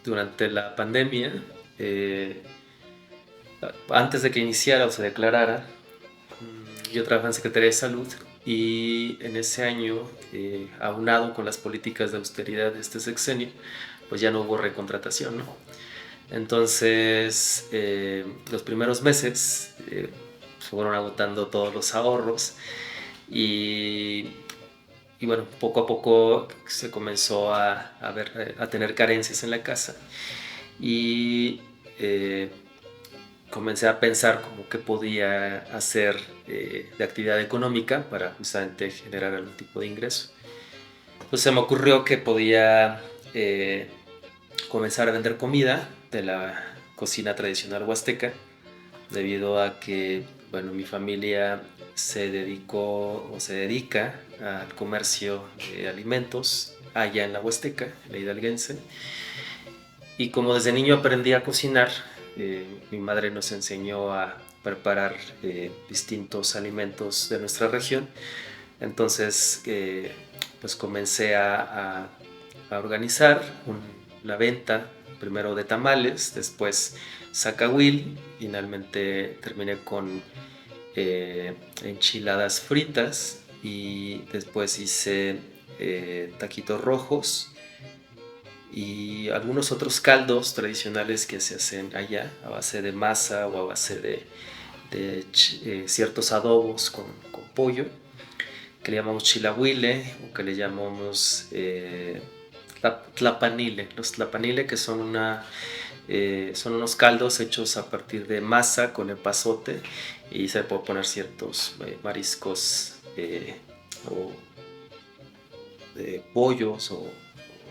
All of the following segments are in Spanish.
durante la pandemia, eh, antes de que iniciara o se declarara, yo trabajaba en Secretaría de Salud y en ese año, aunado con las políticas de austeridad de este sexenio, pues ya no hubo recontratación, ¿no? Entonces, los primeros meses se fueron agotando todos los ahorros y, y bueno, poco a poco se comenzó a tener carencias en la casa y comencé a pensar como qué podía hacer de actividad económica para justamente generar algún tipo de ingreso. Entonces se me ocurrió que podía comenzar a vender comida de la cocina tradicional huasteca, debido a que, bueno, mi familia se dedicó o se dedica al comercio de alimentos allá en la Huasteca, en la Hidalguense. Y como desde niño aprendí a cocinar, mi madre nos enseñó a preparar distintos alimentos de nuestra región. Entonces, pues comencé a organizar la venta, primero de tamales, después zacahuil, finalmente terminé con enchiladas fritas y después hice taquitos rojos y algunos otros caldos tradicionales que se hacen allá a base de masa o a base de ciertos adobos con pollo, que le llamamos chilahuile o que le llamamos tlapanile. Los tlapanile, que son unos caldos hechos a partir de masa con epazote, y se puede poner ciertos mariscos o pollos o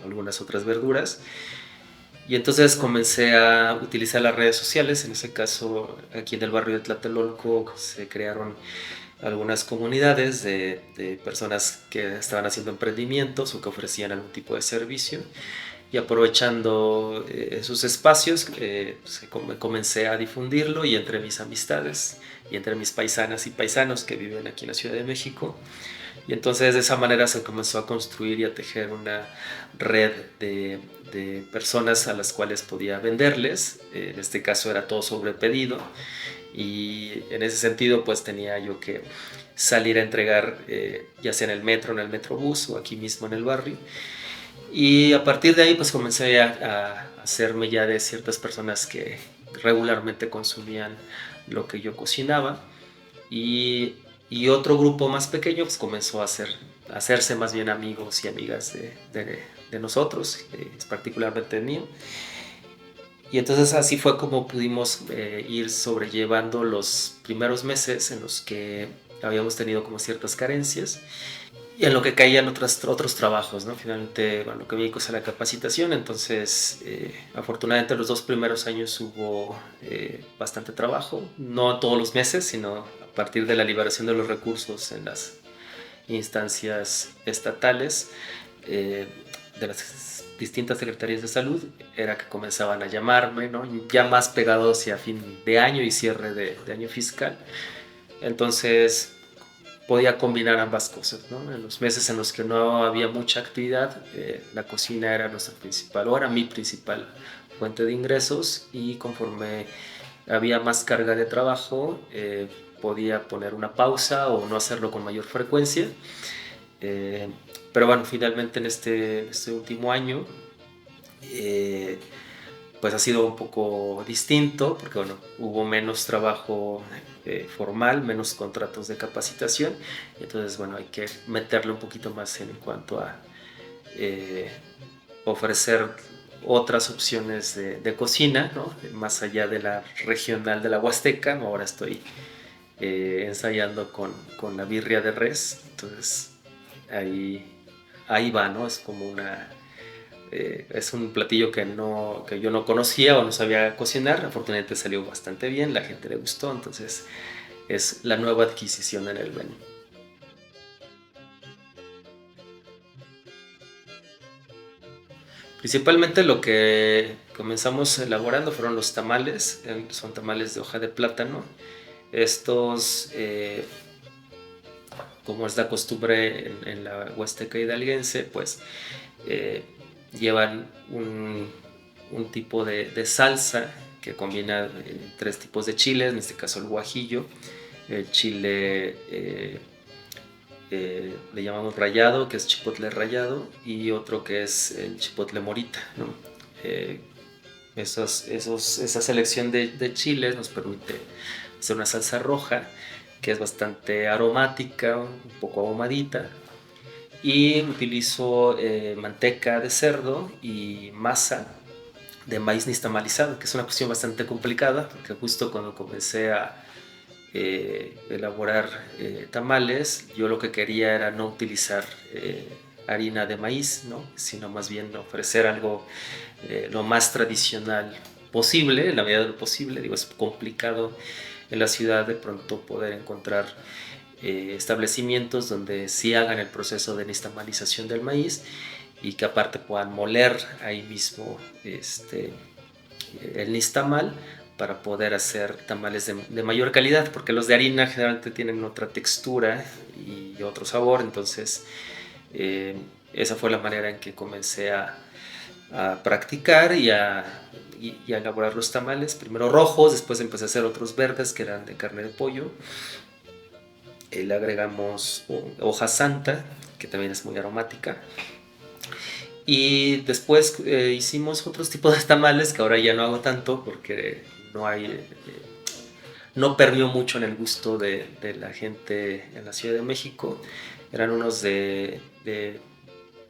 algunas otras verduras. Y entonces comencé a utilizar las redes sociales. En ese caso, aquí en el barrio de Tlatelolco se crearon algunas comunidades de personas que estaban haciendo emprendimientos o que ofrecían algún tipo de servicio. Y aprovechando esos espacios, comencé a difundirlo, y entre mis amistades y entre mis paisanas y paisanos que viven aquí en la Ciudad de México. Y entonces de esa manera se comenzó a construir y a tejer una red de personas a las cuales podía venderles. En este caso era todo sobre pedido, y en ese sentido pues tenía yo que salir a entregar, ya sea en el metro, en el metrobús o aquí mismo en el barrio. Y a partir de ahí pues comencé a hacerme ya de ciertas personas que regularmente consumían lo que yo cocinaba, y, y otro grupo más pequeño pues comenzó a hacerse más bien amigos y amigas de nosotros, particularmente mío. Y entonces así fue como pudimos ir sobrellevando los primeros meses en los que habíamos tenido como ciertas carencias y en lo que caían otros trabajos, ¿no? Finalmente, bueno, lo que me dedico es a la capacitación. Entonces afortunadamente los 2 primeros años hubo bastante trabajo, no todos los meses, sino a partir de la liberación de los recursos en las instancias estatales, eh, de las distintas secretarías de salud, era que comenzaban a llamarme, ¿no? Ya más pegado hacia fin de año y cierre de año fiscal. Entonces podía combinar ambas cosas, ¿no? En los meses en los que no había mucha actividad, la cocina era nuestra principal, o era mi principal fuente de ingresos, y conforme había más carga de trabajo, podía poner una pausa o no hacerlo con mayor frecuencia. Eh, pero bueno, finalmente en este último año, eh, pues ha sido un poco distinto, porque bueno, hubo menos trabajo formal, menos contratos de capacitación. Entonces bueno, hay que meterle un poquito más en cuanto a eh, ofrecer otras opciones de cocina, ¿no? Más allá de la regional de la Huasteca. Ahora estoy ensayando con la birria de res. Entonces ahí va, ¿no? Es como es un platillo que yo no conocía o no sabía cocinar. Afortunadamente salió bastante bien, la gente le gustó, entonces es la nueva adquisición en el menú. Principalmente lo que comenzamos elaborando fueron los tamales. Son tamales de hoja de plátano. Estos, como es la costumbre en la Huasteca hidalguense, pues eh, llevan un tipo de salsa que combina 3 tipos de chiles, en este caso el guajillo, el chile le llamamos rallado, que es chipotle rallado, y otro que es el chipotle morita, ¿no? Eh, esa selección de chiles nos permite hacer una salsa roja que es bastante aromática, un poco ahumadita, y utilizo manteca de cerdo y masa de maíz nixtamalizado, que es una cuestión bastante complicada, porque justo cuando comencé a elaborar tamales, yo lo que quería era no utilizar harina de maíz, ¿no? Sino más bien ofrecer algo lo más tradicional posible, en la medida de lo posible. Digo, es complicado en la ciudad de pronto poder encontrar establecimientos donde sí hagan el proceso de nixtamalización del maíz y que aparte puedan moler ahí mismo el nixtamal para poder hacer tamales de mayor calidad, porque los de harina generalmente tienen otra textura y otro sabor. Entonces esa fue la manera en que comencé a practicar y a elaborar los tamales, primero rojos, después empecé a hacer otros verdes que eran de carne de pollo. Le agregamos hoja santa, que también es muy aromática. Y después hicimos otros tipos de tamales que ahora ya no hago tanto porque no perdió mucho en el gusto de la gente en la Ciudad de México. Eran unos de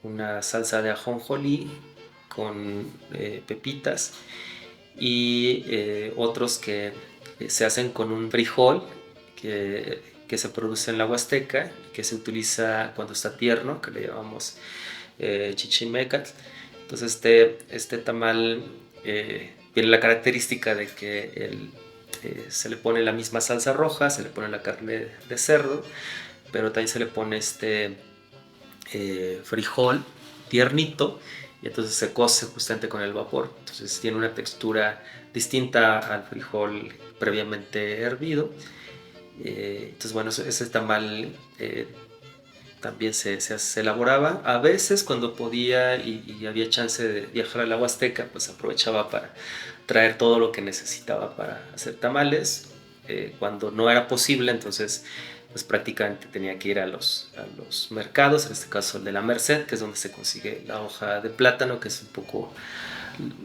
una salsa de ajonjolí con pepitas, y otros que se hacen con un frijol que se produce en la Huasteca, que se utiliza cuando está tierno, que le llamamos chichimecat. Entonces este tamal tiene la característica de que se le pone la misma salsa roja, se le pone la carne de cerdo, pero también se le pone frijol tiernito, y entonces se cose justamente con el vapor. Entonces tiene una textura distinta al frijol previamente hervido. Entonces bueno, ese tamal también se elaboraba. A veces cuando podía y había chance de viajar a la Huasteca, pues aprovechaba para traer todo lo que necesitaba para hacer tamales. Cuando no era posible, entonces pues prácticamente tenía que ir a los mercados, en este caso el de la Merced, que es donde se consigue la hoja de plátano, que es un poco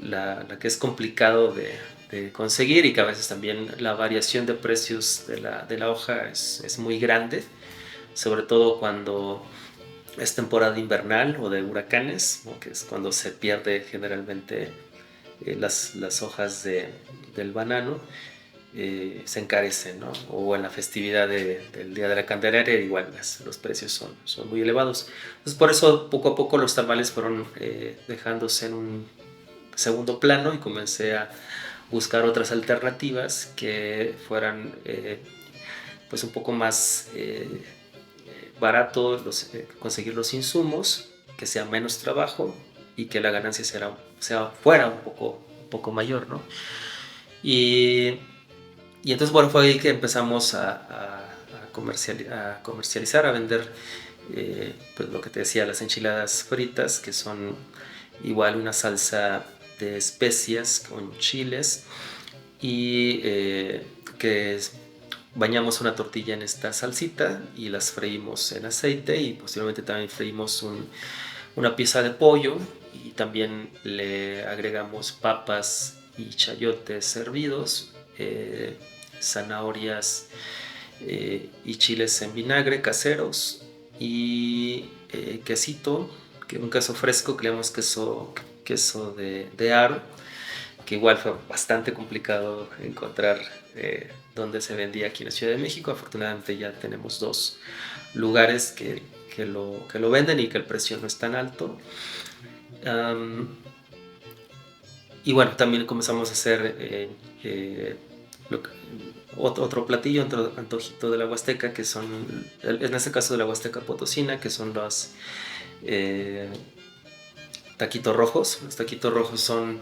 la que es complicado de conseguir, y que a veces también la variación de precios de la hoja es muy grande, sobre todo cuando es temporada invernal o de huracanes, ¿no? Que es cuando se pierde generalmente las hojas del banano. Se encarecen, ¿no? O en la festividad del Día de la Candelaria, igual los precios son muy elevados. Entonces por eso poco a poco los tamales fueron dejándose en un segundo plano, y comencé a buscar otras alternativas que fueran pues un poco más barato conseguir los insumos, que sea menos trabajo y que la ganancia fuera un poco mayor, ¿no? Y entonces, bueno, fue ahí que empezamos a comercializar, a vender, pues lo que te decía, las enchiladas fritas, que son igual una salsa de especias con chiles, y bañamos una tortilla en esta salsita y las freímos en aceite, y posteriormente también freímos una pieza de pollo, y también le agregamos papas y chayotes hervidos, zanahorias y chiles en vinagre caseros, y quesito, un queso fresco que le llamamos queso de aro, que igual fue bastante complicado encontrar donde se vendía aquí en la Ciudad de México. Afortunadamente ya tenemos 2 lugares que lo venden y que el precio no es tan alto. Y bueno, también comenzamos a hacer otro platillo, otro antojito de la Huasteca, que son, en este caso de la Huasteca Potosina, que son los taquitos rojos. Los taquitos rojos son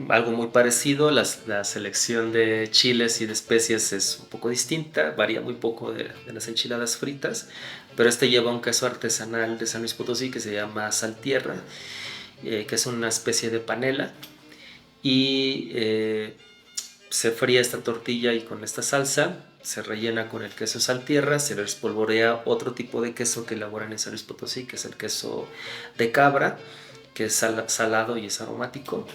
algo muy parecido. La selección de chiles y de especias es un poco distinta, varía muy poco de las enchiladas fritas, pero lleva un queso artesanal de San Luis Potosí que se llama Saltierra, que es una especie de panela, y se fría esta tortilla y con esta salsa se rellena con el queso saltierra, se le espolvorea otro tipo de queso que elaboran en San Luis Potosí, que es el queso de cabra, que es salado y es aromático.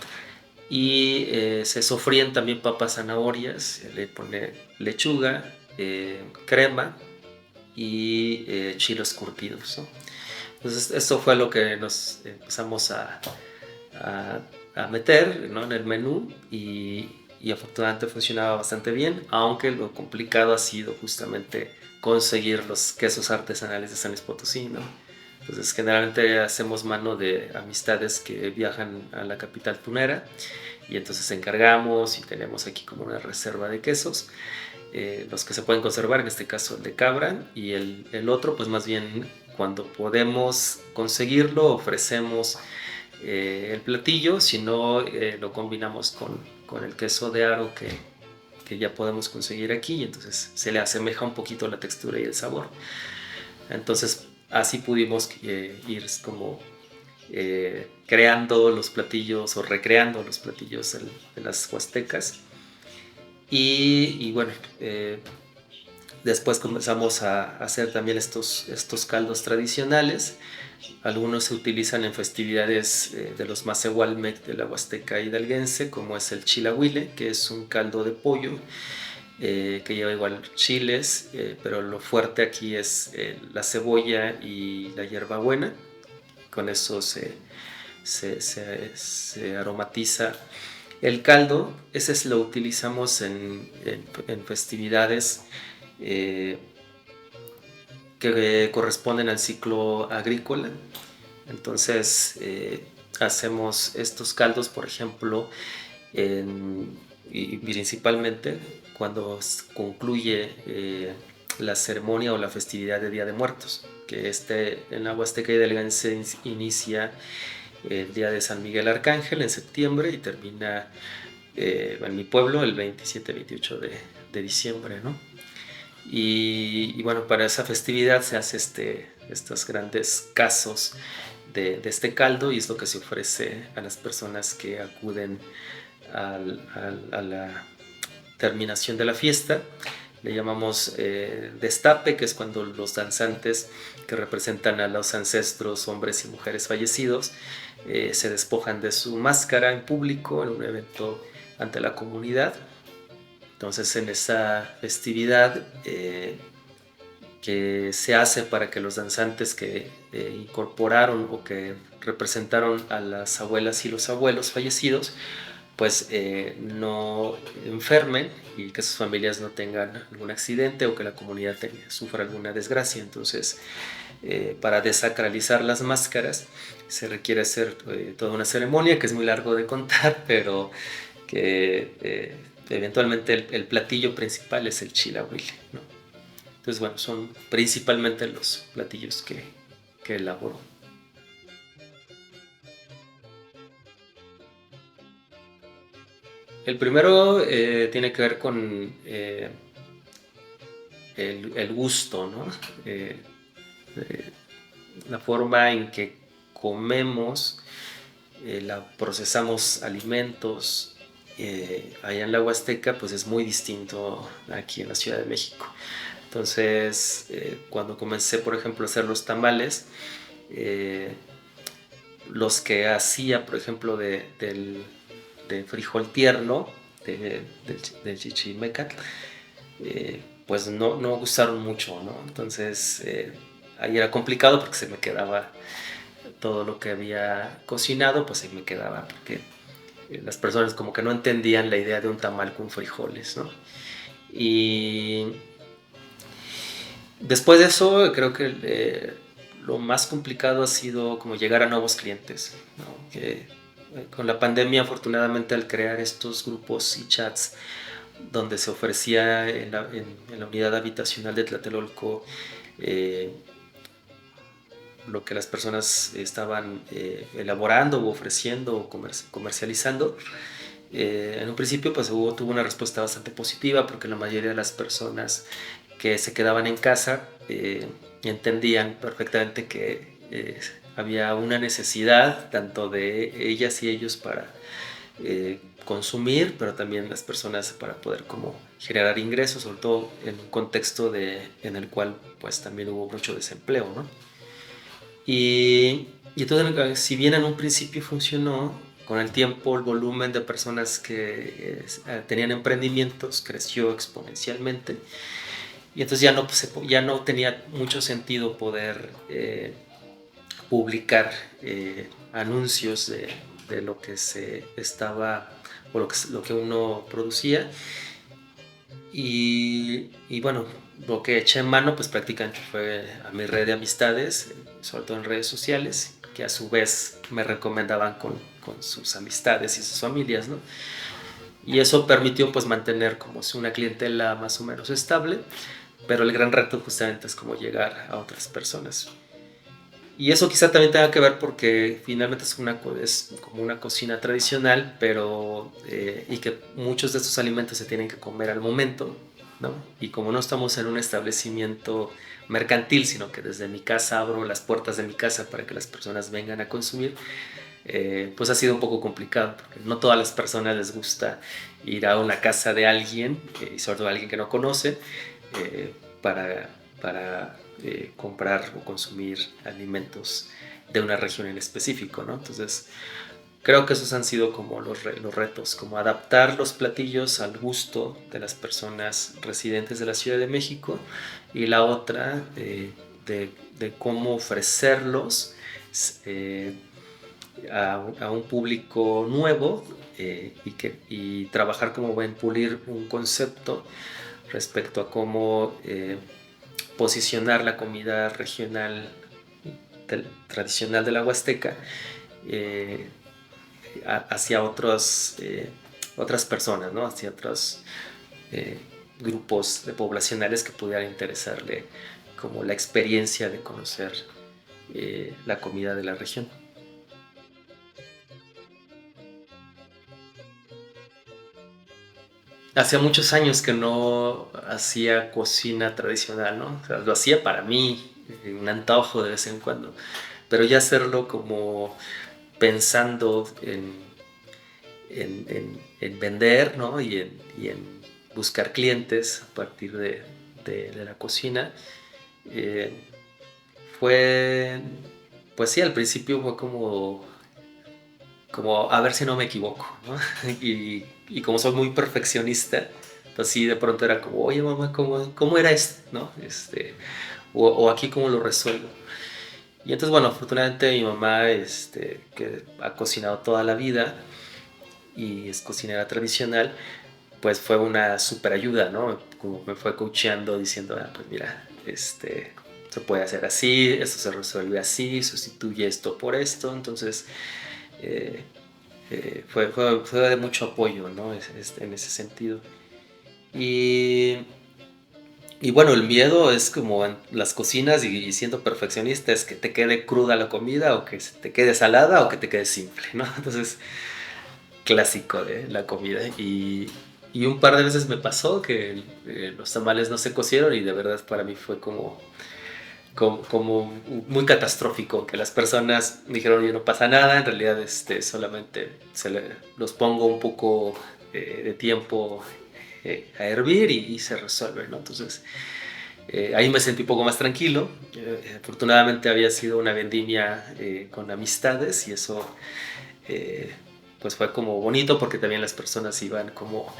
Y se sofríen también papas, zanahorias, se le pone lechuga, crema y chiles curtidos, ¿no? Entonces esto fue lo que nos empezamos a, a meter, ¿no?, en el menú, y afortunadamente funcionaba bastante bien, aunque lo complicado ha sido justamente conseguir los quesos artesanales de San Luis Potosí, ¿no? Entonces generalmente hacemos mano de amistades que viajan a la capital tunera, y entonces encargamos y tenemos aquí como una reserva de quesos, los que se pueden conservar, en este caso el de cabra, y el otro pues más bien cuando podemos conseguirlo ofrecemos el platillo, si no lo combinamos con el queso de aro que ya podemos conseguir aquí, y entonces se le asemeja un poquito la textura y el sabor. Entonces así pudimos ir como creando los platillos o recreando los platillos de las huastecas. Y bueno, después comenzamos a hacer también estos caldos tradicionales. Algunos se utilizan en festividades de los Macehualmec de la Huasteca hidalguense, como es el chilahuile, que es un caldo de pollo que lleva igual chiles, pero lo fuerte aquí es la cebolla y la hierbabuena. Con eso se aromatiza el caldo. Ese lo utilizamos en festividades que corresponden al ciclo agrícola. Entonces hacemos estos caldos, por ejemplo, y principalmente cuando concluye la ceremonia o la festividad de Día de Muertos, que en la Huasteca hidalguense inicia el día de San Miguel Arcángel en septiembre y termina en mi pueblo el 27-28 de diciembre, ¿no? Y bueno, para esa festividad se hace estos grandes casos de este caldo, y es lo que se ofrece a las personas que acuden a la terminación de la fiesta. Le llamamos destape, que es cuando los danzantes que representan a los ancestros, hombres y mujeres fallecidos, se despojan de su máscara en público en un evento ante la comunidad. Entonces en esa festividad que se hace para que los danzantes que incorporaron o que representaron a las abuelas y los abuelos fallecidos, pues no enfermen y que sus familias no tengan algún accidente o que la comunidad sufra alguna desgracia. Entonces para desacralizar las máscaras se requiere hacer toda una ceremonia que es muy largo de contar, pero que eventualmente el platillo principal es el chilahuile, ¿no? Entonces bueno, son principalmente los platillos que elaboro. El primero tiene que ver con el gusto, ¿no? Eh, la forma en que comemos, procesamos alimentos allá en la Huasteca, pues es muy distinto aquí en la Ciudad de México. Entonces, cuando comencé, por ejemplo, a hacer los tamales, los que hacía, por ejemplo, de frijol tierno, del chichimecal, pues no gustaron mucho, ¿no? Entonces, ahí era complicado porque se me quedaba todo lo que había cocinado, pues ahí me quedaba, porque las personas como que no entendían la idea de un tamal con frijoles, ¿no? Y después de eso, creo que lo más complicado ha sido como llegar a nuevos clientes, ¿no? Que, con la pandemia, afortunadamente, al crear estos grupos y chats donde se ofrecía en la unidad habitacional de Tlatelolco lo que las personas estaban elaborando o ofreciendo o comercializando, en un principio pues tuvo una respuesta bastante positiva, porque la mayoría de las personas que se quedaban en casa entendían perfectamente que había una necesidad tanto de ellas y ellos para consumir, pero también las personas para poder como generar ingresos, sobre todo en un contexto en el cual pues también hubo mucho desempleo, ¿no? Y entonces, si bien en un principio funcionó, con el tiempo el volumen de personas que tenían emprendimientos creció exponencialmente y entonces ya no, ya no tenía mucho sentido poder publicar anuncios de lo que se estaba o lo que uno producía y bueno, lo que eché en mano pues prácticamente fue a mi red de amistades, sobre todo en redes sociales, que a su vez me recomendaban con sus amistades y sus familias, ¿no? Y eso permitió pues mantener como si una clientela más o menos estable, pero el gran reto justamente es como llegar a otras personas. Y eso quizá también tenga que ver porque finalmente es como una cocina tradicional, pero y que muchos de estos alimentos se tienen que comer al momento, ¿no? Y como no estamos en un establecimiento mercantil, sino que desde mi casa abro las puertas de mi casa para que las personas vengan a consumir, pues ha sido un poco complicado, porque no todas las personas les gusta ir a una casa de alguien, y sobre todo alguien que no conoce, eh, para comprar o consumir alimentos de una región en específico, ¿no? Entonces, creo que esos han sido como los retos, como adaptar los platillos al gusto de las personas residentes de la Ciudad de México y la otra de cómo ofrecerlos eh, a un público nuevo y trabajar como en pulir un concepto respecto a cómo posicionar la comida regional tradicional de la Huasteca eh, hacia otras personas, ¿no? Hacia otros eh, grupos de poblacionales que pudieran interesarle como la experiencia de conocer la comida de la región. Hacía muchos años que no hacía cocina tradicional, ¿no? O sea, lo hacía para mí, un antojo de vez en cuando, pero ya hacerlo como pensando en vender, ¿no? Y en buscar clientes a partir de la cocina, eh, fue, pues sí, al principio fue como a ver si no me equivoco, ¿no? Y como soy muy perfeccionista, pues sí, de pronto era como, oye mamá, ¿cómo era esto? ¿No? O aquí cómo lo resuelvo. Y entonces, bueno, afortunadamente mi mamá, que ha cocinado toda la vida y es cocinera tradicional, pues fue una super ayuda, ¿no? Como me fue coacheando diciendo, pues mira, se puede hacer así, esto se resuelve así, sustituye esto por esto, entonces eh, fue de mucho apoyo, ¿no? En ese sentido. Y, y bueno, el miedo es como en las cocinas y siendo perfeccionista es que te quede cruda la comida o que te quede salada o que te quede simple, ¿no? Entonces, clásico de la comida. Y un par de veces me pasó que los tamales no se cocieron y de verdad para mí fue como muy catastrófico, que las personas dijeron, oye, no pasa nada, en realidad solamente los pongo un poco de tiempo a hervir y se resuelve, ¿no? Entonces, ahí me sentí un poco más tranquilo. Afortunadamente había sido una vendimia con amistades y eso eh, pues fue como bonito porque también las personas iban como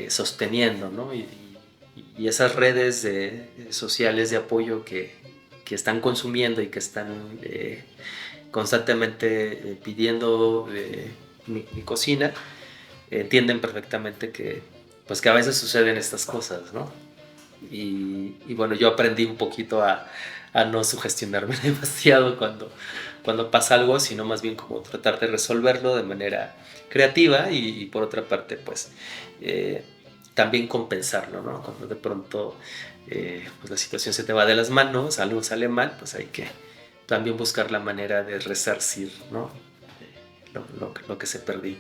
sosteniendo, ¿no? Y esas redes sociales de apoyo que están consumiendo y que están constantemente pidiendo mi cocina, entienden perfectamente pues que a veces suceden estas cosas, ¿no? Y bueno, yo aprendí un poquito a no sugestionarme demasiado cuando pasa algo, sino más bien como tratar de resolverlo de manera creativa y por otra parte, pues eh, también compensarlo, ¿no? Cuando de pronto pues la situación se te va de las manos, algo sale mal, pues hay que también buscar la manera de resarcir, ¿no? Lo que se perdió.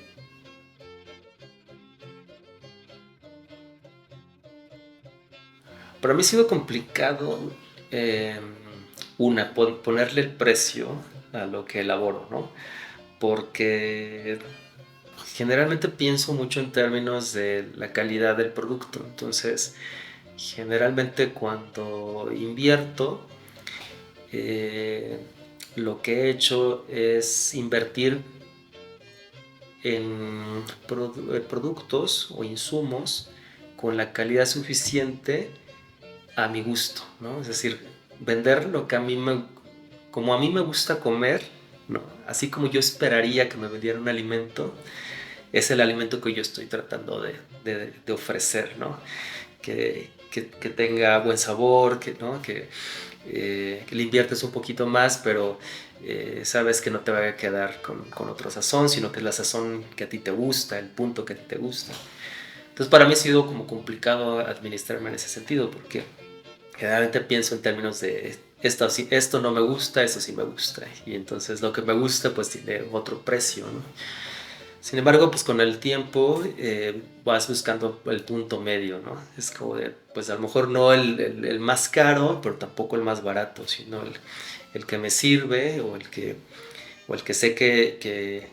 Para mí ha sido complicado, eh, ponerle el precio a lo que elaboro, ¿no? Porque generalmente pienso mucho en términos de la calidad del producto. Entonces, generalmente cuando invierto, eh, lo que he hecho es invertir en productos o insumos con la calidad suficiente a mi gusto, ¿no? Es decir, vender lo que como a mí me gusta comer, ¿no? Así como yo esperaría que me vendiera un alimento, es el alimento que yo estoy tratando de ofrecer, ¿no? Que tenga buen sabor, ¿no? Que le inviertes un poquito más, pero sabes que no te va a quedar con otro sazón, sino que es la sazón que a ti te gusta, el punto que a ti te gusta. Entonces para mí ha sido como complicado administrarme en ese sentido, porque generalmente pienso en términos de esto no me gusta, esto sí me gusta. Y entonces lo que me gusta pues tiene otro precio, ¿no? Sin embargo, pues con el tiempo vas buscando el punto medio, ¿no? Es como de, pues a lo mejor no el más caro, pero tampoco el más barato, sino el que me sirve o el que sé que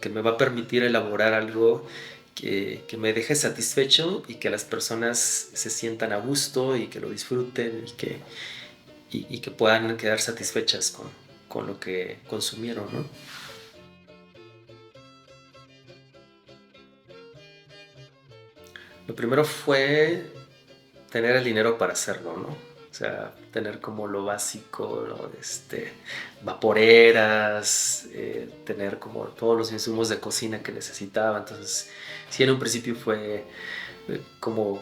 me va a permitir elaborar algo que me deje satisfecho y que las personas se sientan a gusto y que lo disfruten y que puedan quedar satisfechas con lo que consumieron, ¿no? Lo primero fue tener el dinero para hacerlo, ¿no? O sea, tener como lo básico, ¿no? Vaporeras, tener como todos los insumos de cocina que necesitaba. Entonces, sí, en un principio fue como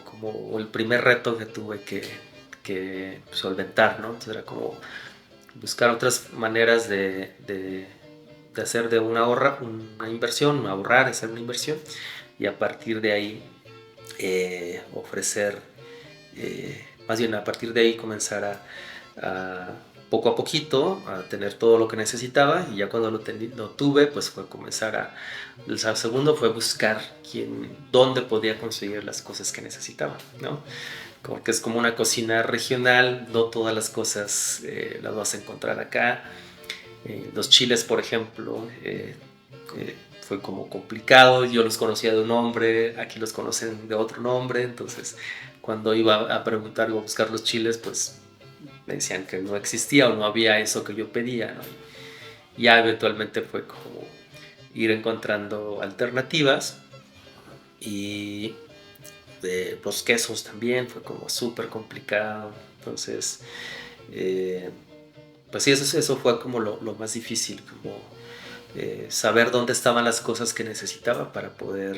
el primer reto que tuve que solventar, ¿no? Entonces era como buscar otras maneras de hacer de una inversión, ahorrar, hacer una inversión y a partir de ahí ofrecer, más bien a partir de ahí comenzar a poco a poquito a tener todo lo que necesitaba y ya cuando lo tuve pues fue comenzar el segundo fue buscar dónde podía conseguir las cosas que necesitaba, ¿no? Porque es como una cocina regional, no todas las cosas las vas a encontrar acá. Los chiles, por ejemplo, fue como complicado, yo los conocía de un nombre, aquí los conocen de otro nombre, entonces cuando iba a preguntar o a buscar los chiles, pues me decían que no existía o no había eso que yo pedía, ¿no? Y ya eventualmente fue como ir encontrando alternativas y los quesos también fue como súper complicado, entonces pues sí, eso fue como lo más difícil, como saber dónde estaban las cosas que necesitaba para poder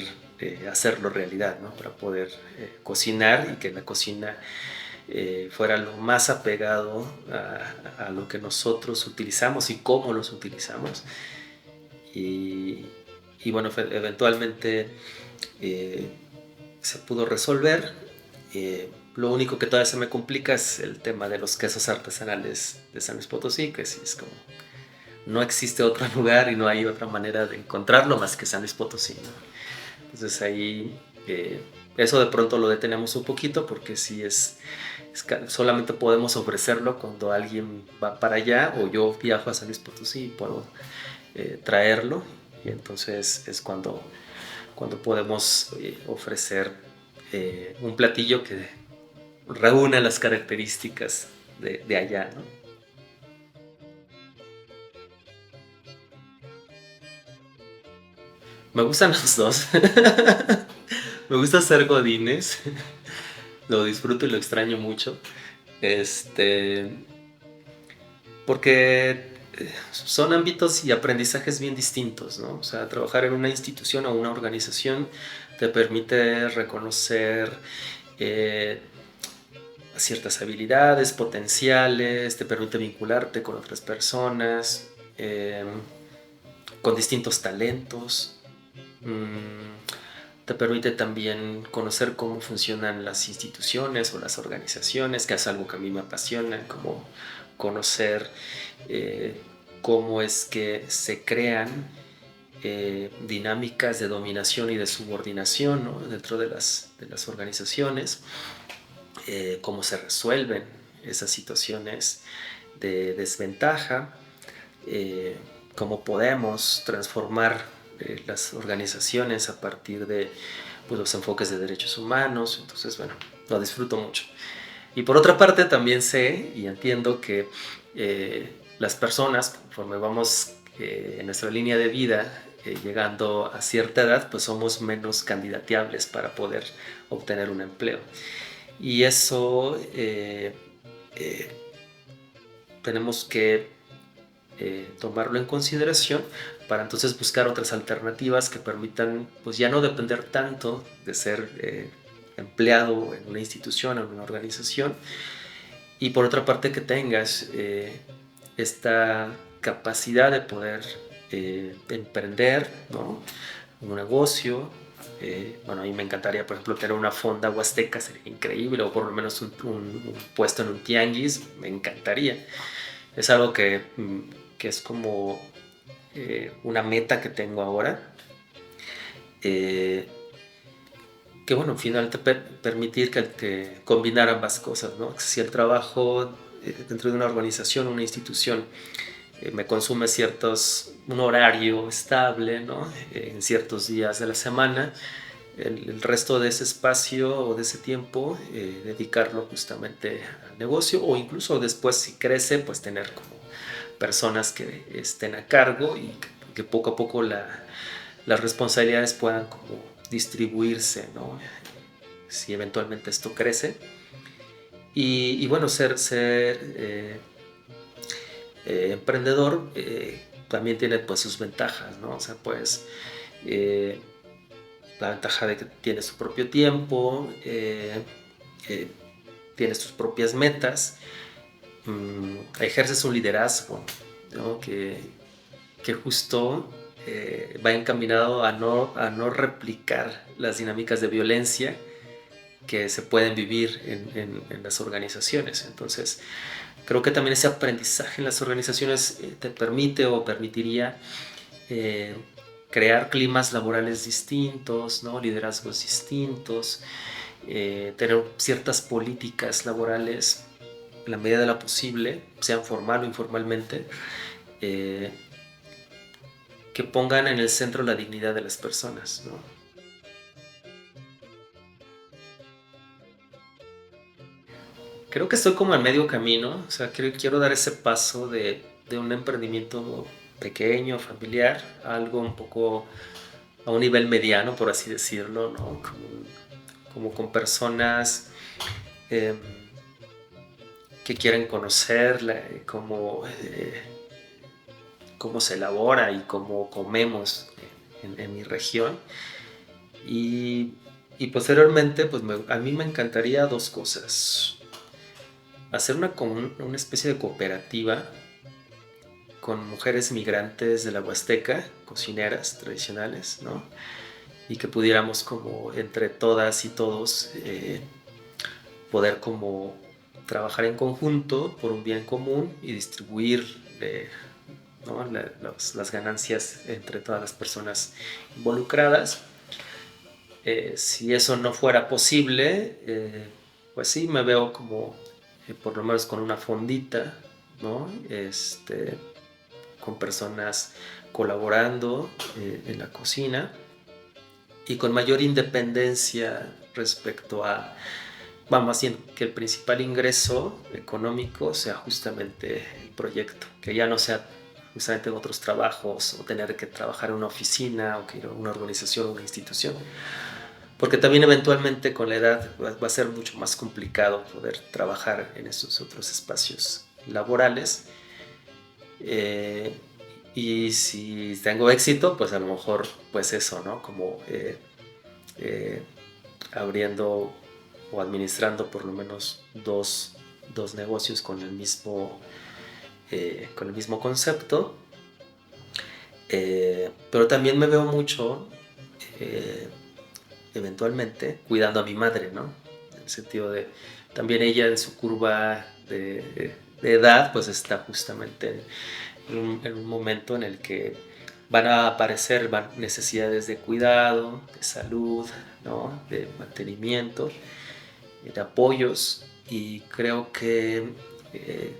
hacerlo realidad, ¿no? Para poder cocinar y que la cocina fuera lo más apegado a lo que nosotros utilizamos y cómo los utilizamos. Y, y bueno, eventualmente eh, se pudo resolver. Lo único que todavía se me complica es el tema de los quesos artesanales de San Luis Potosí, que sí es como no existe otro lugar y no hay otra manera de encontrarlo más que San Luis Potosí, ¿no? Entonces ahí eso de pronto lo detenemos un poquito porque sí solamente podemos ofrecerlo cuando alguien va para allá o yo viajo a San Luis Potosí y puedo traerlo y entonces es cuando podemos ofrecer un platillo que reúna las características de allá, ¿no? Me gustan los dos. Me gusta hacer godines. Lo disfruto y lo extraño mucho. Este, porque son ámbitos y aprendizajes bien distintos, ¿no? O sea, trabajar en una institución o una organización te permite reconocer eh, ciertas habilidades, potenciales, te permite vincularte con otras personas, con distintos talentos. Te permite también conocer cómo funcionan las instituciones o las organizaciones, que es algo que a mí me apasiona, como conocer eh, cómo es que se crean dinámicas de dominación y de subordinación, ¿no? Dentro de las organizaciones, cómo se resuelven esas situaciones de desventaja. eh, cómo podemos transformar las organizaciones a partir de pues, los enfoques de derechos humanos. Entonces, bueno, lo disfruto mucho. Y por otra parte, también sé y entiendo que las personas, conforme vamos en nuestra línea de vida, llegando a cierta edad, pues somos menos candidateables para poder obtener un empleo. Y eso eh, tenemos que tomarlo en consideración para entonces buscar otras alternativas que permitan pues ya no depender tanto de ser empleado en una institución o en una organización, y por otra parte que tengas esta capacidad de poder emprender, ¿no?, un negocio. Bueno, a mí me encantaría, por ejemplo, tener una fonda huasteca, sería increíble, o por lo menos un puesto en un tianguis, me encantaría. Es algo que es como una meta que tengo ahora. Que bueno, al final te permitir que combinar ambas cosas, ¿no? Si el trabajo dentro de una organización, una institución, me consume un horario estable, ¿no? En ciertos días de la semana, el resto de ese espacio o de ese tiempo, dedicarlo justamente al negocio, o incluso después, si crece, pues tener como personas que estén a cargo y que poco a poco las responsabilidades puedan como distribuirse, ¿no? Si eventualmente esto crece. Y bueno, ser emprendedor también tiene pues sus ventajas, ¿no? O sea, pues la ventaja de que tienes tu propio tiempo, tienes tus propias metas, ejerces un liderazgo, ¿no? Que justo va encaminado a no replicar las dinámicas de violencia que se pueden vivir en las organizaciones. Entonces, creo que también ese aprendizaje en las organizaciones te permite o permitiría eh, crear climas laborales distintos, ¿no?, liderazgos distintos, tener ciertas políticas laborales en la medida de lo posible, sean formal o informalmente, eh, que pongan en el centro la dignidad de las personas, ¿no? Creo que estoy como a medio camino, o sea, quiero dar ese paso de un emprendimiento pequeño, familiar, a algo un poco a un nivel mediano, por así decirlo, ¿no? Como con personas eh, que quieren conocer cómo se elabora y cómo comemos en mi región. Y, y posteriormente, pues a mí me encantaría dos cosas. Hacer una especie de cooperativa con mujeres migrantes de la Huasteca, cocineras tradicionales, ¿no? Y que pudiéramos como entre todas y todos poder como trabajar en conjunto por un bien común y distribuir ¿no?, las ganancias entre todas las personas involucradas. Si eso no fuera posible, pues sí, me veo como por lo menos con una fondita, ¿no? Con personas colaborando en la cocina y con mayor independencia respecto a, vamos, bien, que el principal ingreso económico sea justamente el proyecto, que ya no sea justamente en otros trabajos o tener que trabajar en una oficina o que ir a una organización o una institución, porque también eventualmente con la edad va a ser mucho más complicado poder trabajar en esos otros espacios laborales. Eh, y si tengo éxito, pues a lo mejor, pues eso, ¿no? Como eh, abriendo o administrando por lo menos dos negocios con el mismo concepto. Pero también me veo mucho, eh, eventualmente, cuidando a mi madre, ¿no? En el sentido de, también ella en su curva de edad, pues está justamente en un momento en el que van a aparecer necesidades de cuidado, de salud, ¿no?, de mantenimiento, de apoyos, y creo que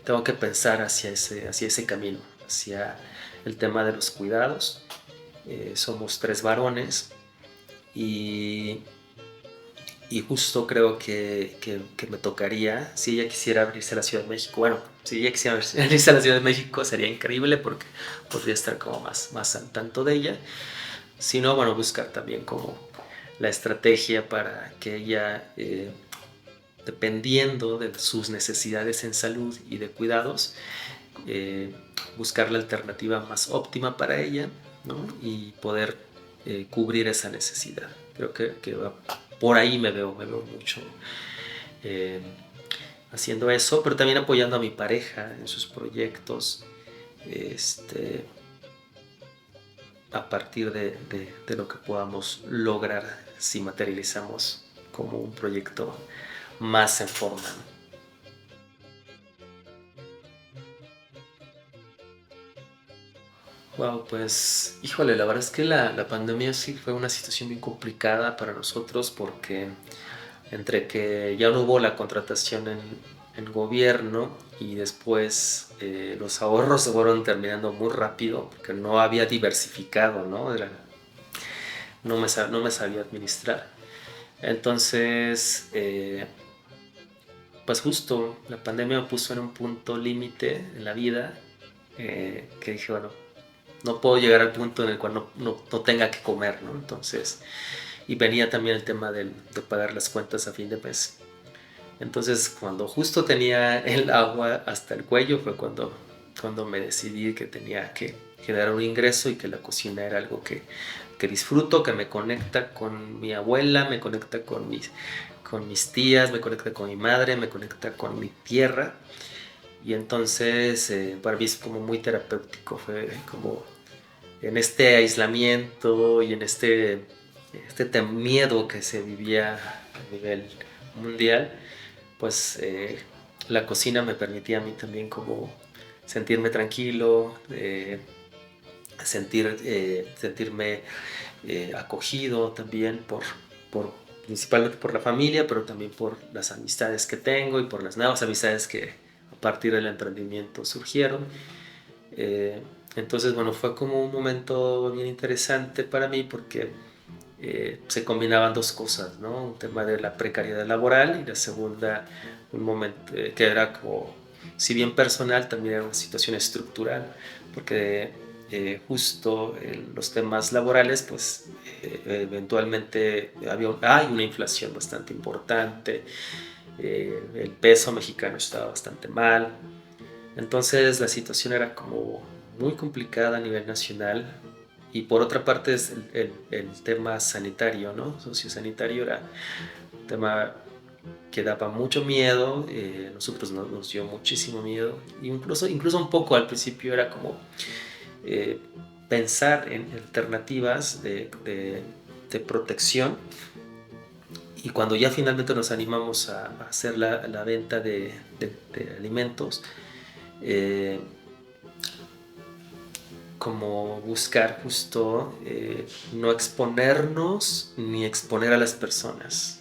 tengo que pensar hacia ese camino. hacia el tema de los cuidados. Somos 3 varones y, y justo creo que me tocaría, si ella quisiera venirse a la Ciudad de México, bueno, si ella quisiera venirse a la Ciudad de México sería increíble porque podría estar como más al tanto de ella. Si no, bueno, buscar también como la estrategia para que ella, dependiendo de sus necesidades en salud y de cuidados, eh, buscar la alternativa más óptima para ella, ¿no? Y poder cubrir esa necesidad. Creo que por ahí me veo mucho eh, haciendo eso, pero también apoyando a mi pareja en sus proyectos, este, a partir de lo que podamos lograr si materializamos como un proyecto más en forma, ¿no? Wow, pues híjole, la verdad es que la pandemia sí fue una situación bien complicada para nosotros porque entre que ya no hubo la contratación en gobierno y después los ahorros se fueron terminando muy rápido porque no había diversificado, ¿no? No me sabía administrar. Entonces, pues justo la pandemia me puso en un punto límite en la vida, que dije, bueno, no puedo llegar al punto en el cual no tenga que comer, ¿no? Entonces, y venía también el tema de pagar las cuentas a fin de mes. Entonces, cuando justo tenía el agua hasta el cuello fue cuando me decidí que tenía que generar un ingreso y que la cocina era algo que disfruto, que me conecta con mi abuela, me conecta con mis tías, me conecta con mi madre, me conecta con mi tierra. Y entonces, para mí es como muy terapéutico, fue como en este aislamiento y en este miedo que se vivía a nivel mundial, pues la cocina me permitía a mí también como sentirme tranquilo, sentirme acogido también principalmente por la familia, pero también por las amistades que tengo y por las nuevas amistades que a partir del emprendimiento surgieron. Eh, entonces, bueno, fue como un momento bien interesante para mí porque se combinaban dos cosas, ¿no? Un tema de la precariedad laboral y la segunda, un momento que era como, si bien personal, también era una situación estructural, porque justo en los temas laborales, pues eventualmente hay una inflación bastante importante, el peso mexicano estaba bastante mal, entonces la situación era como muy complicada a nivel nacional y por otra parte es el tema sanitario, ¿no? Sociosanitario era un tema que daba mucho miedo, nosotros nos dio muchísimo miedo, incluso un poco al principio era como eh, pensar en alternativas de protección y cuando ya finalmente nos animamos a hacer la venta de alimentos, eh, como buscar justo no exponernos ni exponer a las personas.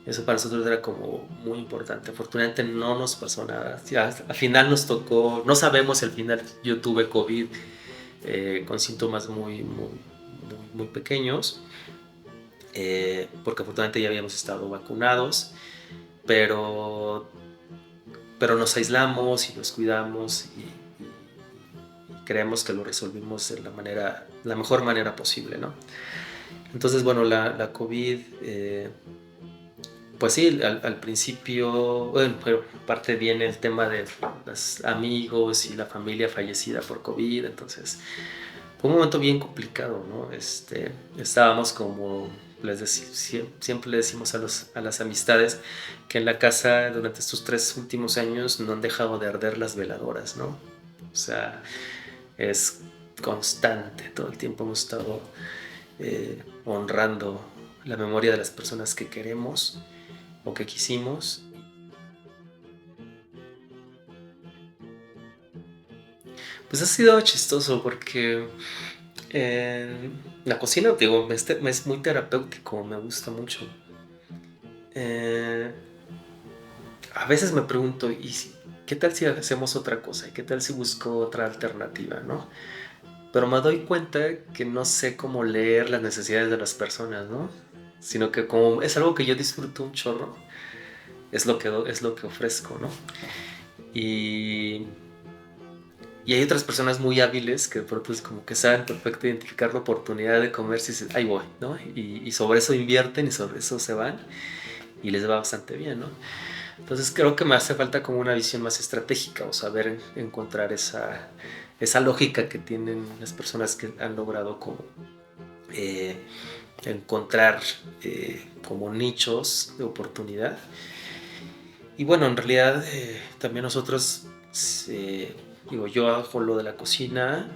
Eso para nosotros era como muy importante. Afortunadamente no nos pasó nada. Ya, al final nos tocó, no sabemos si al final yo tuve COVID con síntomas muy pequeños, porque afortunadamente ya habíamos estado vacunados, pero, pero nos aislamos y nos cuidamos y creemos que lo resolvimos de la mejor manera posible, ¿no? Entonces, bueno, la COVID, pues sí, al principio, bueno, pero aparte viene el tema de los amigos y la familia fallecida por COVID, entonces fue un momento bien complicado, ¿no? Estábamos como, siempre le decimos a las amistades que en la casa durante estos 3 últimos años no han dejado de arder las veladoras, ¿no? O sea, es constante, todo el tiempo hemos estado honrando la memoria de las personas que queremos o que quisimos. Pues ha sido chistoso porque la cocina, digo, me es muy terapéutico, me gusta mucho. Eh, a veces me pregunto, ¿qué tal si hacemos otra cosa? ¿Y qué tal si busco otra alternativa, no? Pero me doy cuenta que no sé cómo leer las necesidades de las personas, ¿no? Sino que como es algo que yo disfruto un chorro, es lo que ofrezco, ¿no? Y, y hay otras personas muy hábiles que de pronto es como que saben perfecto identificar la oportunidad de comercio y dicen, ahí voy, ¿no? Y sobre eso invierten y sobre eso se van y les va bastante bien, ¿no? Entonces creo que me hace falta como una visión más estratégica o saber encontrar esa lógica que tienen las personas que han logrado como eh, encontrar como nichos de oportunidad. Y bueno, en realidad también nosotros, digo, yo con lo de la cocina,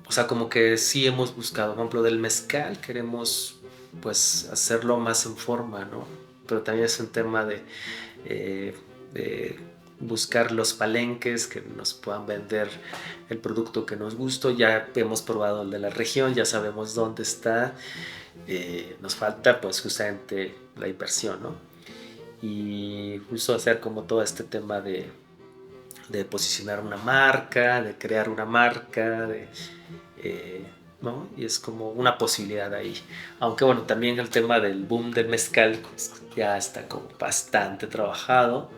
o sea, como que sí hemos buscado, por ejemplo, del mezcal, queremos pues hacerlo más en forma, ¿no? Pero también es un tema eh, de buscar los palenques que nos puedan vender el producto que nos gusta. Ya hemos probado el de la región, ya sabemos dónde está. Nos falta pues justamente la inversión, ¿no? Y justo hacer como todo este tema de posicionar una marca, de crear una marca, eh, ¿no? Y es como una posibilidad ahí. Aunque bueno, también el tema del boom del mezcal pues, ya está como bastante trabajado.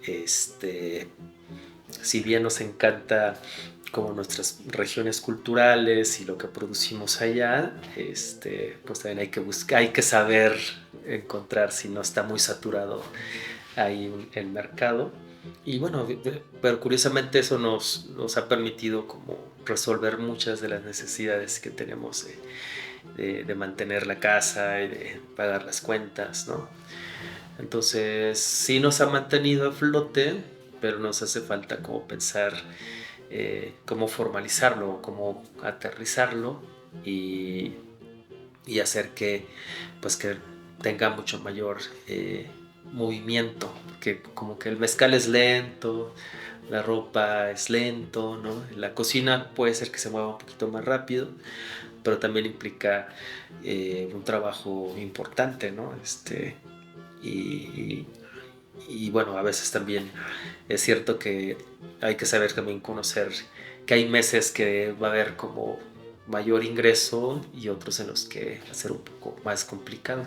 Este, si bien nos encanta como nuestras regiones culturales y lo que producimos allá, pues también hay que buscar, hay que saber encontrar si no está muy saturado ahí el mercado. Y bueno, pero curiosamente eso nos ha permitido como resolver muchas de las necesidades que tenemos de mantener la casa y de pagar las cuentas, ¿no? Entonces sí nos ha mantenido a flote, pero nos hace falta como pensar cómo formalizarlo, cómo aterrizarlo y, y hacer que, pues que tenga mucho mayor movimiento, que como que el mezcal es lento, la ropa es lento, ¿no? La cocina puede ser que se mueva un poquito más rápido, pero también implica un trabajo importante, ¿no? Y, y bueno, a veces también es cierto que hay que saber también conocer que hay meses que va a haber como mayor ingreso y otros en los que va a ser un poco más complicado.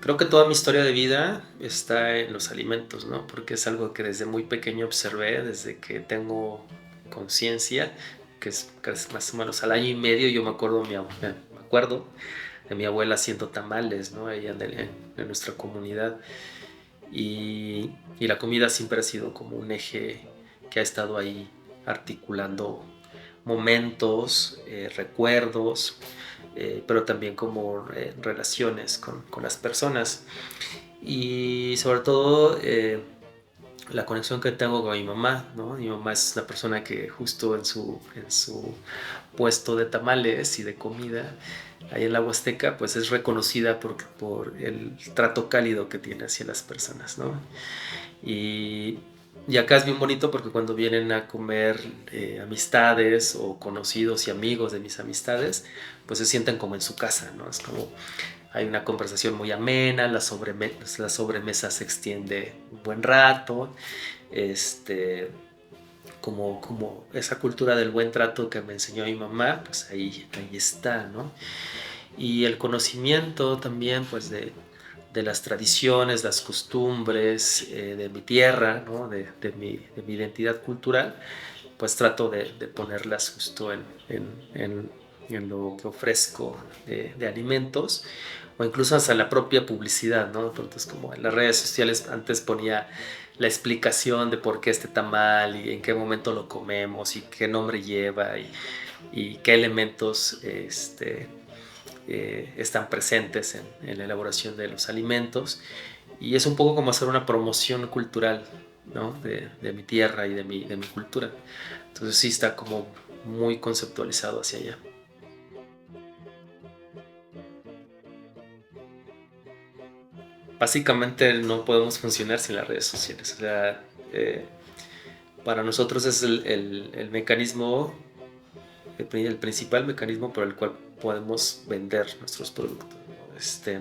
Creo que toda mi historia de vida está en los alimentos, ¿no? Porque es algo que desde muy pequeño observé, desde que tengo conciencia, que es más o menos al año y medio, yo me acuerdo de mi abuela haciendo tamales, ¿no? Ahí en nuestra comunidad. Y la comida siempre ha sido como un eje que ha estado ahí articulando momentos, recuerdos, pero también como relaciones con las personas. Y sobre todo la conexión que tengo con mi mamá, ¿no? Mi mamá es la persona que justo en su puesto de tamales y de comida ahí en la Huasteca, pues es reconocida por el trato cálido que tiene hacia las personas, ¿no? Y, y acá es bien bonito porque cuando vienen a comer amistades o conocidos y amigos de mis amistades, pues se sienten como en su casa, ¿no? Es como hay una conversación muy amena, la sobremesa se extiende un buen rato, como esa cultura del buen trato que me enseñó mi mamá, pues ahí está, ¿no? Y el conocimiento también, pues, de las tradiciones, las costumbres de mi tierra, ¿no? De mi identidad cultural, pues trato de ponerlas justo en, en lo que ofrezco de alimentos o incluso hasta la propia publicidad, ¿no? Entonces, como en las redes sociales antes ponía la explicación de por qué este tamal y en qué momento lo comemos y qué nombre lleva y qué elementos están presentes en la elaboración de los alimentos. Y es un poco como hacer una promoción cultural, ¿no? De mi tierra y de mi cultura. Entonces sí está como muy conceptualizado hacia allá. Básicamente no podemos funcionar sin las redes sociales. O sea, para nosotros es el mecanismo, el principal mecanismo por el cual podemos vender nuestros productos, ¿no?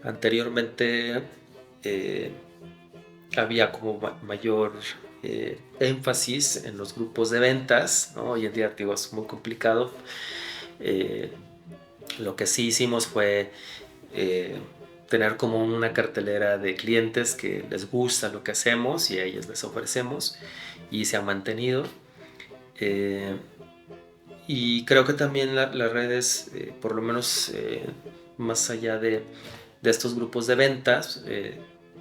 Anteriormente había como mayor énfasis en los grupos de ventas, ¿no? Hoy en día, digo, es muy complicado. Eh, lo que sí hicimos fue tener como una cartelera de clientes que les gusta lo que hacemos y a ellos les ofrecemos, y se ha mantenido. Eh, y creo que también las redes, por lo menos más allá de estos grupos de ventas,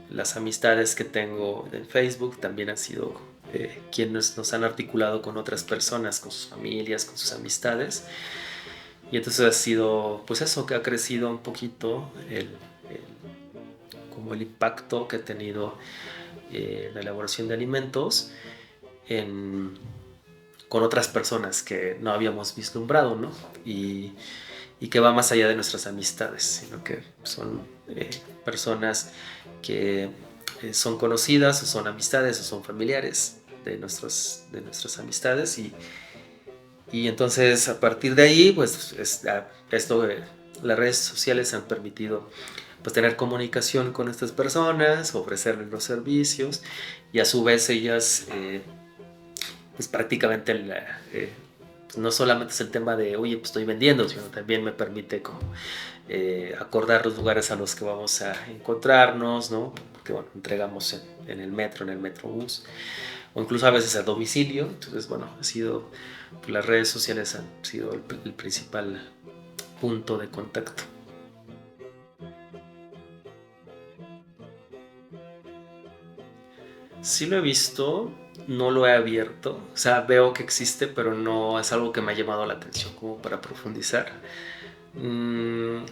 las amistades que tengo en Facebook también han sido quienes nos han articulado con otras personas, con sus familias, con sus amistades. Y entonces ha sido, pues eso, que ha crecido un poquito como el impacto que ha tenido la elaboración de alimentos en, con otras personas que no habíamos vislumbrado, ¿no? Y que va más allá de nuestras amistades, sino que son personas que son conocidas o son amistades o son familiares de nuestras amistades, y entonces a partir de ahí pues las redes sociales han permitido pues tener comunicación con estas personas, ofrecerles los servicios, y a su vez ellas pues prácticamente pues no solamente es el tema de oye pues estoy vendiendo, sino también me permite como acordar los lugares a los que vamos a encontrarnos, ¿no? Porque bueno, entregamos en el metro, en el metrobús, o incluso a veces a domicilio. Entonces bueno, pues las redes sociales han sido el principal punto de contacto. Sí lo he visto, no lo he abierto, o sea, veo que existe, pero no es algo que me ha llamado la atención como para profundizar. Mm,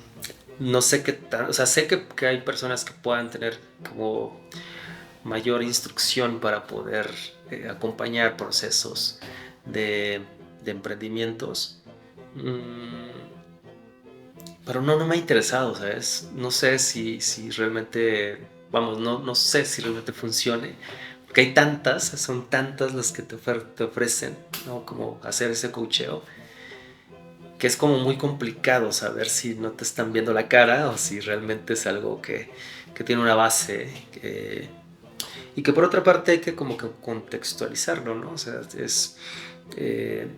no sé qué tan, o sea, sé que hay personas que puedan tener como mayor instrucción para poder acompañar procesos de, de emprendimientos. Mm, pero no me ha interesado, ¿sabes? No sé si realmente, vamos, no sé si realmente funcione. Porque hay tantas, son tantas las que te ofrecen, ¿no? Como hacer ese coacheo, que es como muy complicado saber si no te están viendo la cara o si realmente es algo que tiene una base. Y que por otra parte hay que como que contextualizarlo, ¿no? O sea, eh,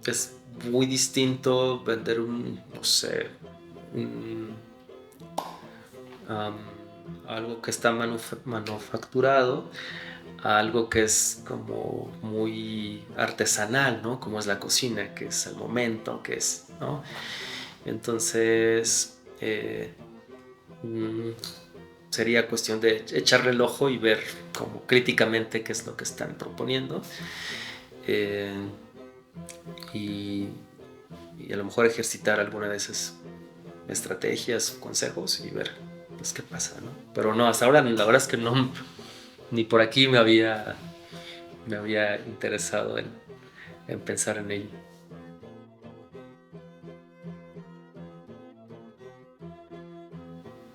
es muy distinto vender no sé, un, um, algo que está manufacturado a algo que es como muy artesanal, ¿no? Como es la cocina, que es el momento, que es, ¿no? Entonces, mm, sería cuestión de echarle el ojo y ver como críticamente qué es lo que están proponiendo, eh, y, y a lo mejor ejercitar alguna de esas estrategias o consejos y ver pues qué pasa, ¿no? Pero no, hasta ahora la verdad es que no, ni por aquí me había interesado en pensar en ello.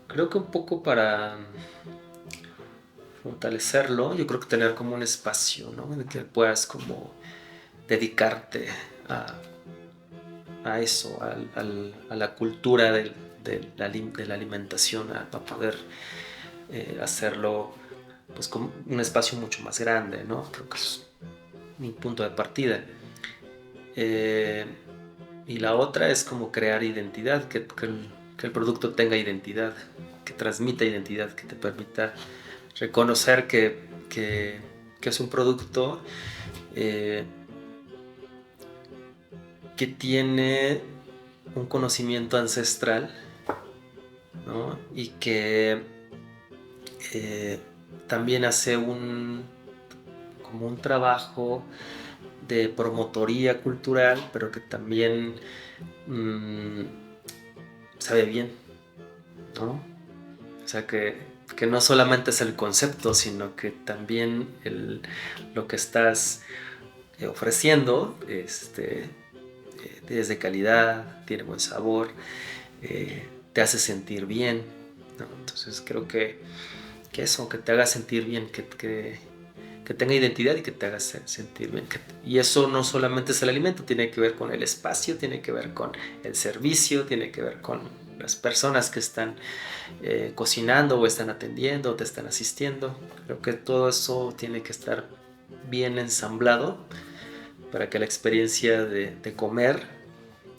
Creo que un poco para fortalecerlo, yo creo que tener como un espacio, ¿no? En el que puedas como dedicarte a, a eso, a la cultura de la alimentación, para poder hacerlo pues con un espacio mucho más grande, ¿no? Creo que es mi punto de partida. Eh, y la otra es como crear identidad, que el producto tenga identidad, que transmita identidad, que te permita reconocer que es un producto eh, que tiene un conocimiento ancestral, ¿no? Y que eh, también hace como un trabajo de promotoría cultural, pero que también mmm, sabe bien, ¿no? O sea, que no solamente es el concepto, sino que también lo que estás ofreciendo es de calidad, tiene buen sabor, te hace sentir bien, ¿no? Entonces creo que eso, que te haga sentir bien, que tenga identidad y que te haga sentir bien. Y eso no solamente es el alimento, tiene que ver con el espacio, tiene que ver con el servicio, tiene que ver con las personas que están cocinando o están atendiendo o te están asistiendo. Creo que todo eso tiene que estar bien ensamblado para que la experiencia de comer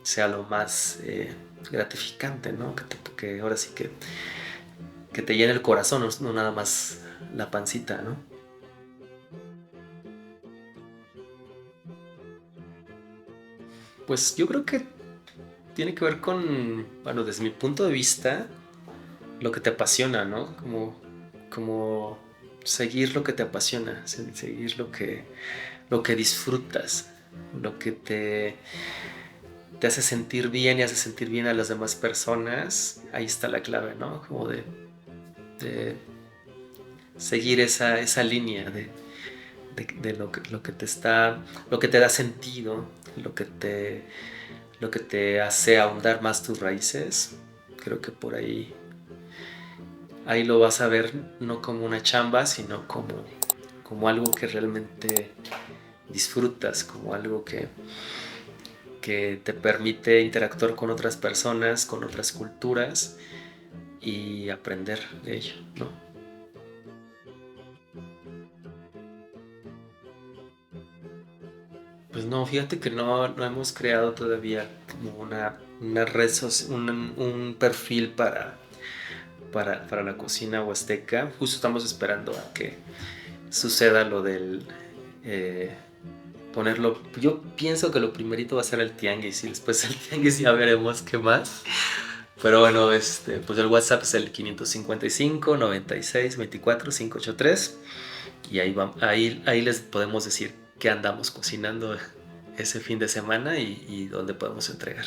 sea lo más gratificante, ¿no? Que ahora sí que te llene el corazón, no nada más la pancita, ¿no? Pues yo creo que tiene que ver con, bueno, desde mi punto de vista, lo que te apasiona, ¿no? Como seguir lo que te apasiona, seguir lo que disfrutas, lo que te hace sentir bien y hace sentir bien a las demás personas. Ahí está la clave, ¿no? Como de seguir esa línea de lo que te da sentido, lo que te hace ahondar más tus raíces. Creo que por ahí lo vas a ver no como una chamba, sino como algo que realmente disfrutas, como algo que te permite interactuar con otras personas, con otras culturas y aprender de ello, ¿no? Pues no, fíjate que no hemos creado todavía como una red, un perfil para la cocina huasteca. Justo estamos esperando a que suceda lo del eh, ponerlo. Yo pienso que lo primerito va a ser el tianguis y después el tianguis ya veremos qué más. Pero bueno, pues el WhatsApp es el 555 96 24 583 y ahí les podemos decir qué andamos cocinando ese fin de semana y dónde podemos entregar.